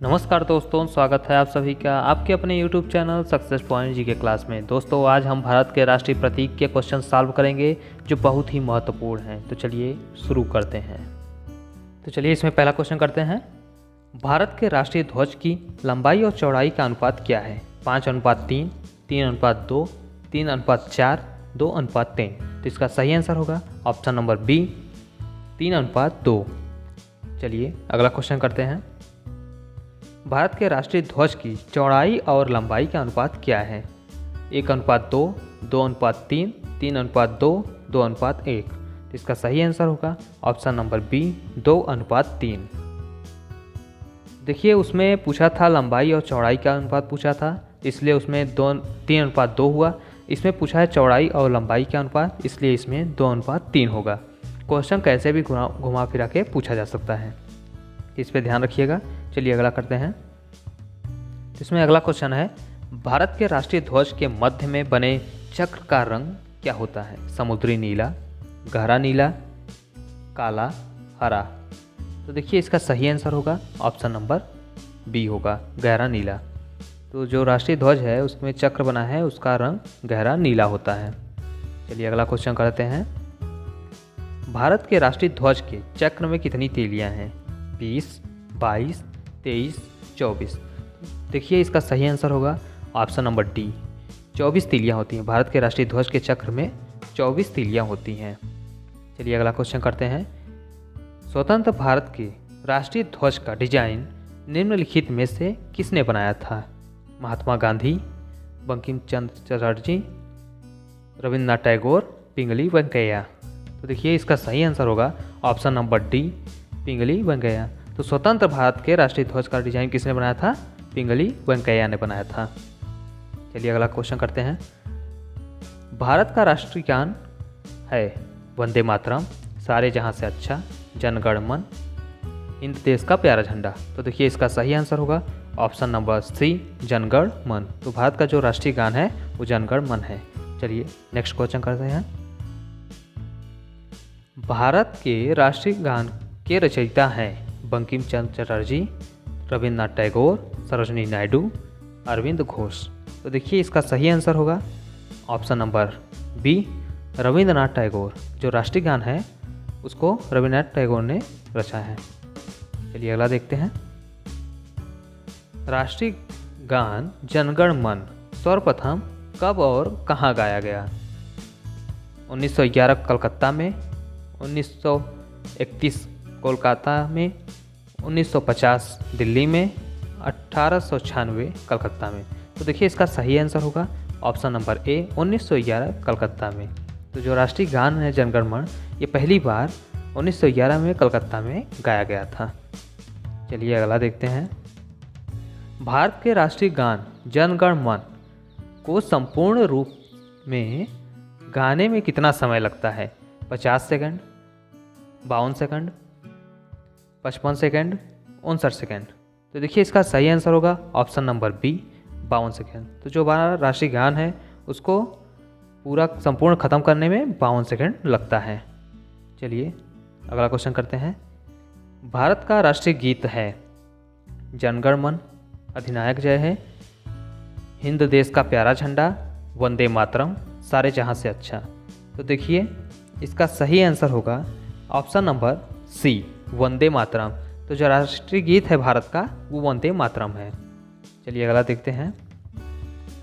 नमस्कार दोस्तों, स्वागत है आप सभी का आपके अपने YouTube चैनल सक्सेस पॉइंट जी के क्लास में। दोस्तों आज हम भारत के राष्ट्रीय प्रतीक के क्वेश्चन सॉल्व करेंगे जो बहुत ही महत्वपूर्ण हैं। तो चलिए शुरू करते हैं। तो चलिए इसमें पहला क्वेश्चन करते हैं। भारत के राष्ट्रीय ध्वज की लंबाई और चौड़ाई का अनुपात क्या है? 5:3, 3:2, 3:4, 2:3। तो इसका सही आंसर होगा ऑप्शन नंबर बी, 3:2। चलिए अगला क्वेश्चन करते हैं। भारत के राष्ट्रीय ध्वज की चौड़ाई और लंबाई का अनुपात क्या है? 1:2, 2:3, 3:2, 2:1। तो इसका सही आंसर होगा ऑप्शन नंबर बी, 2:3। देखिए उसमें पूछा था लंबाई और चौड़ाई का अनुपात पूछा था, इसलिए उसमें 3:2 हुआ। इसमें पूछा है चौड़ाई और लंबाई का अनुपात, इसलिए इसमें 2:3 होगा। क्वेश्चन कैसे भी घुमा फिरा के पूछा जा सकता है, इस पर ध्यान रखिएगा। चलिए अगला करते हैं। इसमें अगला क्वेश्चन है, भारत के राष्ट्रीय ध्वज के मध्य में बने चक्र का रंग क्या होता है? समुद्री नीला, गहरा नीला, काला, हरा। तो देखिए इसका सही आंसर होगा ऑप्शन नंबर बी होगा, गहरा नीला। तो जो राष्ट्रीय ध्वज है उसमें चक्र बना है, उसका रंग गहरा नीला होता है। चलिए अगला क्वेश्चन करते हैं। भारत के राष्ट्रीय ध्वज के चक्र में कितनी तीलियां हैं? 20, 22, 23, 24। देखिए इसका सही आंसर होगा ऑप्शन नंबर डी, 24 तीलियां होती हैं। भारत के राष्ट्रीय ध्वज के चक्र में 24 तीलियां होती हैं। चलिए अगला क्वेश्चन करते हैं। स्वतंत्र भारत के राष्ट्रीय ध्वज का डिजाइन निम्नलिखित में से किसने बनाया था? महात्मा गांधी, बंकिम चंद्र चटर्जी, रविन्द्रनाथ टैगोर, पिंगली वेंकैया। तो देखिए इसका सही आंसर होगा ऑप्शन नंबर डी, पिंगली वेंकैया। तो स्वतंत्र भारत के राष्ट्रीय ध्वज का डिजाइन किसने बनाया था? पिंगली वेंकैया ने बनाया था। चलिए अगला क्वेश्चन करते हैं। भारत का राष्ट्रीय गान है वंदे मातरम, सारे जहां से अच्छा, जन गण मन, हिंद देश का प्यारा झंडा। तो देखिए इसका सही आंसर होगा option number C, Jana Gana मन। तो भारत का जो राष्ट्रीय गान है वो जन गण मन है। चलिए नेक्स्ट क्वेश्चन करते हैं। भारत के राष्ट्रीय गान के रचयिता हैं बंकिम चंद्र चटर्जी, रविन्द्रनाथ टैगोर, सरोजिनी नायडू, अरविंद घोष। तो देखिए इसका सही आंसर होगा option number B, Rabindranath Tagore. जो राष्ट्रीय गान है उसको रविन्द्रनाथ टैगोर ने रचा है। चलिए अगला देखते हैं। राष्ट्रीय गान जनगण मन सर्वप्रथम कब और कहाँ गाया गया? 1911 कलकत्ता में, 1931 कोलकाता में, 1950 दिल्ली में, 1896 कलकत्ता में। तो देखिए इसका सही आंसर होगा ऑप्शन नंबर ए, 1911 कलकत्ता में। तो जो राष्ट्रीय गान है जनगण मन, ये पहली बार 1911 में कलकत्ता में गाया गया था। चलिए अगला देखते हैं। भारत के राष्ट्रीय गान जनगण मन को संपूर्ण रूप में गाने में कितना समय लगता है? 50 सेकंड, 52 सेकंड, 55 सेकंड, 59 सेकंड। तो देखिए इसका सही आंसर होगा ऑप्शन नंबर बी, 52 सेकंड। तो जो हमारा राष्ट्रीय गान है उसको पूरा संपूर्ण खत्म करने में 52 सेकंड लगता है। चलिए अगला क्वेश्चन करते हैं। भारत का राष्ट्रीय गीत है जनगण मन, अधिनायक जय है, हिंद देश का प्यारा झंडा, वंदे मातरम, सारे जहां से अच्छा। तो देखिए इसका सही आंसर होगा option number C, Vande Mataram. तो जो राष्ट्रीय गीत है भारत का वो वंदे मातरम है। चलिए अगला देखते हैं।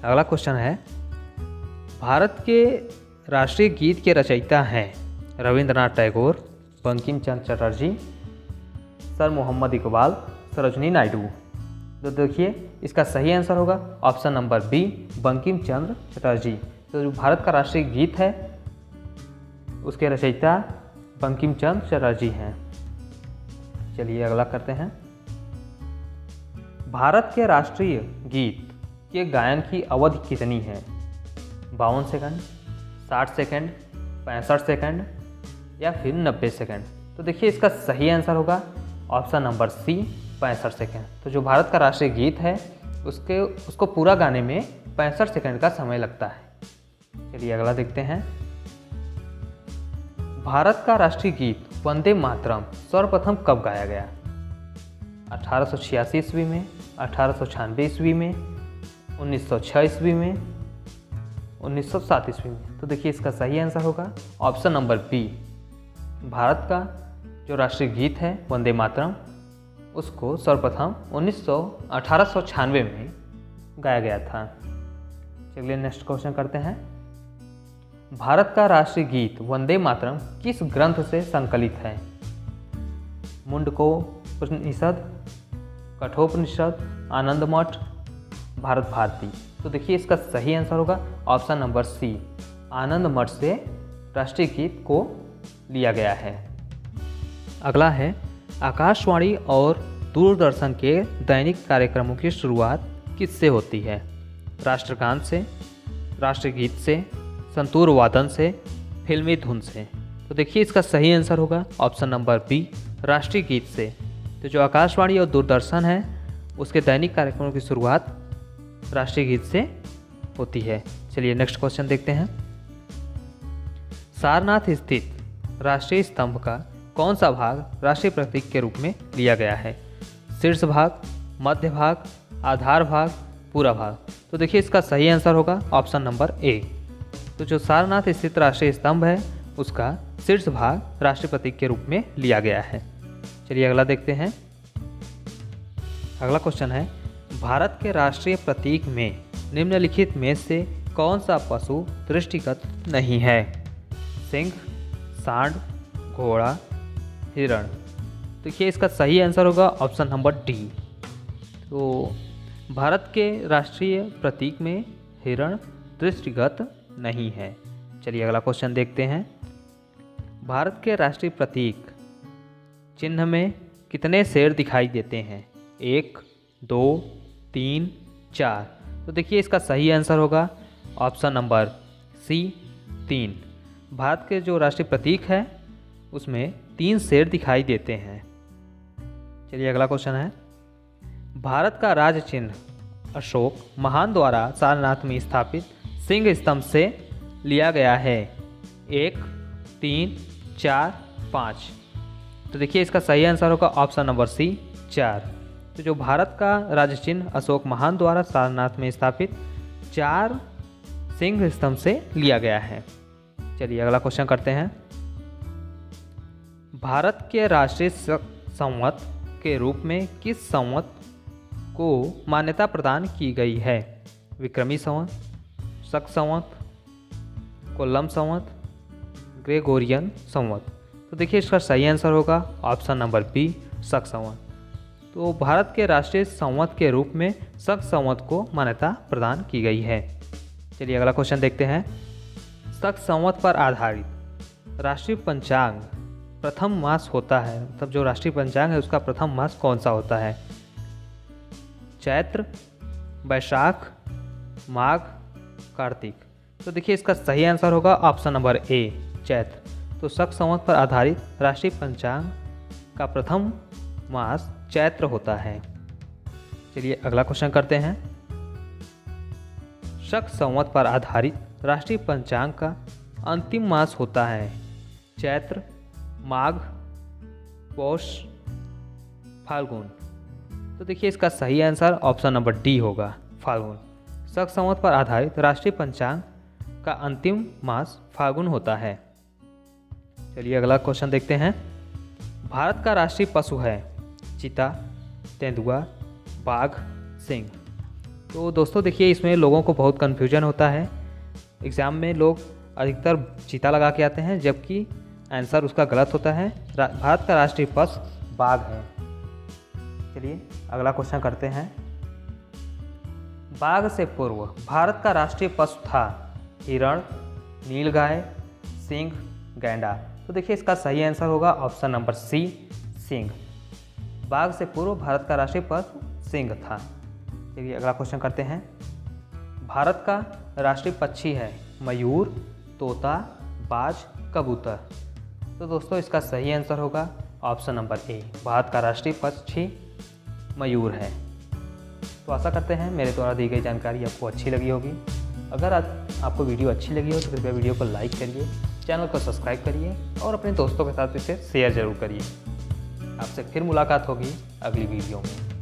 अगला क्वेश्चन है। भारत के राष्ट्रीय गीत के रचयिता हैं रविन्द्रनाथ टैगोर, बंकिम चंद्र चटर्जी, सर मोहम्मद इकबाल, सरोजिनी नायडू। तो देखिए इसका सही आंसर होगा option number B, Bankim Chandra Chatterjee. तो जो भारत का राष्ट्रीय गीत है उसके रचयिता बंकिम चंद्र चटर्जी हैं। चलिए अगला करते हैं। भारत के राष्ट्रीय गीत के गायन की अवधि कितनी है? 52 सेकंड, 60 सेकंड, 65 सेकंड या फिर 90 सेकंड। तो देखिए इसका सही आंसर होगा ऑप्शन नंबर सी, 65 सेकंड। तो जो भारत का राष्ट्रीय गीत है उसको पूरा गाने में 65 सेकंड का समय लगता है। चलिए अगला देखते हैं। भारत का राष्ट्रीय गीत वंदे मातरम सर्वप्रथम कब गाया गया? 1886 ईस्वी में, 1896 ईस्वी में, 1906 ईस्वी में, 1907 ईस्वी में। तो देखिए इसका सही आंसर होगा ऑप्शन नंबर बी। भारत का जो राष्ट्रीय गीत है वंदे मातरम, उसको सर्वप्रथम 1896 में गाया गया था। चलिए नेक्स्ट क्वेश्चन करते हैं। भारत का राष्ट्रीय गीत वंदे मातरम किस ग्रंथ से संकलित है? मुंडकोपनिषद, कठोपनिषद, आनंद मठ, भारत भारती। तो देखिए इसका सही आंसर होगा ऑप्शन नंबर सी, आनंद मठ से राष्ट्रीय गीत को लिया गया है। अगला है, आकाशवाणी और दूरदर्शन के दैनिक कार्यक्रमों की शुरुआत किससे होती है? राष्ट्रगान से, राष्ट्रीय गीत से, संतूर वादन से, फिल्मी धुन से। तो देखिए इसका सही आंसर होगा ऑप्शन नंबर बी, राष्ट्रीय गीत से। तो जो आकाशवाणी और दूरदर्शन है उसके दैनिक कार्यक्रमों की शुरुआत राष्ट्रीय गीत से होती है। चलिए नेक्स्ट क्वेश्चन देखते हैं। सारनाथ स्थित राष्ट्रीय स्तंभ का कौन सा भाग राष्ट्रीय प्रतीक के रूप में लिया गया है? शीर्ष भाग, मध्य भाग, आधार भाग, पूरा भाग। तो देखिए इसका सही आंसर होगा ऑप्शन नंबर ए। तो जो सारनाथ स्थित राष्ट्रीय स्तंभ है उसका शीर्ष भाग राष्ट्रीय प्रतीक के रूप में लिया गया है। चलिए अगला देखते हैं। अगला क्वेश्चन है, भारत के राष्ट्रीय प्रतीक में निम्नलिखित में से कौन सा पशु दृष्टिगत नहीं है? सिंह, सांड, घोड़ा, हिरण। देखिए इसका सही आंसर होगा ऑप्शन नंबर डी। तो भारत के राष्ट्रीय प्रतीक में हिरण दृष्टिगत नहीं है। चलिए अगला क्वेश्चन देखते हैं। भारत के राष्ट्रीय प्रतीक चिन्ह में कितने शेर दिखाई देते हैं? 1, 2, 3, 4। तो देखिए इसका सही आंसर होगा ऑप्शन नंबर सी, 3। भारत के जो राष्ट्रीय प्रतीक है उसमें 3 शेर दिखाई देते हैं। चलिए अगला क्वेश्चन है। भारत का राज चिन्ह अशोक महान द्वारा सारनाथ में स्थापित सिंह स्तंभ से लिया गया है। 1, 3, 4, 5। तो देखिए इसका सही आंसर होगा ऑप्शन नंबर सी, 4। तो जो भारत का राज्य चिन्ह अशोक महान द्वारा सारनाथ में स्थापित 4 सिंह स्तंभ से लिया गया है। चलिए अगला क्वेश्चन करते हैं। भारत के राष्ट्रीय संवत के रूप में किस संवत को मान्यता प्रदान की गई है? विक्रमी संवत, शक संवत, कोल्लम संवत, ग्रेगोरियन संवत। तो देखिए इसका सही आंसर होगा ऑप्शन नंबर बी, शक संवत। तो भारत के राष्ट्रीय संवत के रूप में शक संवत को मान्यता प्रदान की गई है। चलिए अगला क्वेश्चन देखते हैं। शक संवत पर आधारित राष्ट्रीय पंचांग प्रथम मास होता है, मतलब जो राष्ट्रीय पंचांग है उसका प्रथम मास कौन सा होता है? चैत्र, वैशाख, माघ, कार्तिक। तो देखिए इसका सही आंसर होगा ऑप्शन नंबर ए, चैत्र। तो शक संवत पर आधारित राष्ट्रीय पंचांग का प्रथम मास चैत्र होता है। चलिए अगला क्वेश्चन करते हैं। शक संवत पर आधारित राष्ट्रीय पंचांग का अंतिम मास होता है चैत्र, माघ, पौष, फाल्गुन। तो देखिए इसका सही आंसर ऑप्शन नंबर डी होगा, फाल्गुन। शक संवत पर आधारित राष्ट्रीय पंचांग का अंतिम मास फाल्गुन होता है। चलिए अगला क्वेश्चन देखते हैं। भारत का राष्ट्रीय पशु है चीता, तेंदुआ, बाघ, सिंह। तो दोस्तों देखिए इसमें लोगों को बहुत कन्फ्यूजन होता है। एग्ज़ाम में लोग अधिकतर चीता लगा के आते हैं, जबकि आंसर उसका गलत होता है। भारत का राष्ट्रीय पशु बाघ है। चलिए अगला क्वेश्चन करते हैं। बाघ से पूर्व भारत का राष्ट्रीय पशु था हिरण, नीलगाय, सिंह, गैंडा। तो देखिए इसका सही आंसर होगा ऑप्शन नंबर सी, सिंह। बाघ से पूर्व भारत का राष्ट्रीय पशु सिंह था। चलिए अगला क्वेश्चन करते हैं। भारत का राष्ट्रीय पक्षी है मयूर, तोता, बाज, कबूतर। तो दोस्तों इसका सही आंसर होगा ऑप्शन नंबर ए, भारत का राष्ट्रीय पक्षी मयूर है। तो आशा करते हैं मेरे द्वारा दी गई जानकारी आपको अच्छी लगी होगी। अगर आपको वीडियो अच्छी लगी हो तो कृपया वीडियो को लाइक करिए, चैनल को सब्सक्राइब करिए और अपने दोस्तों के साथ इसे शेयर जरूर करिए। आपसे फिर मुलाकात होगी अगली वीडियो में।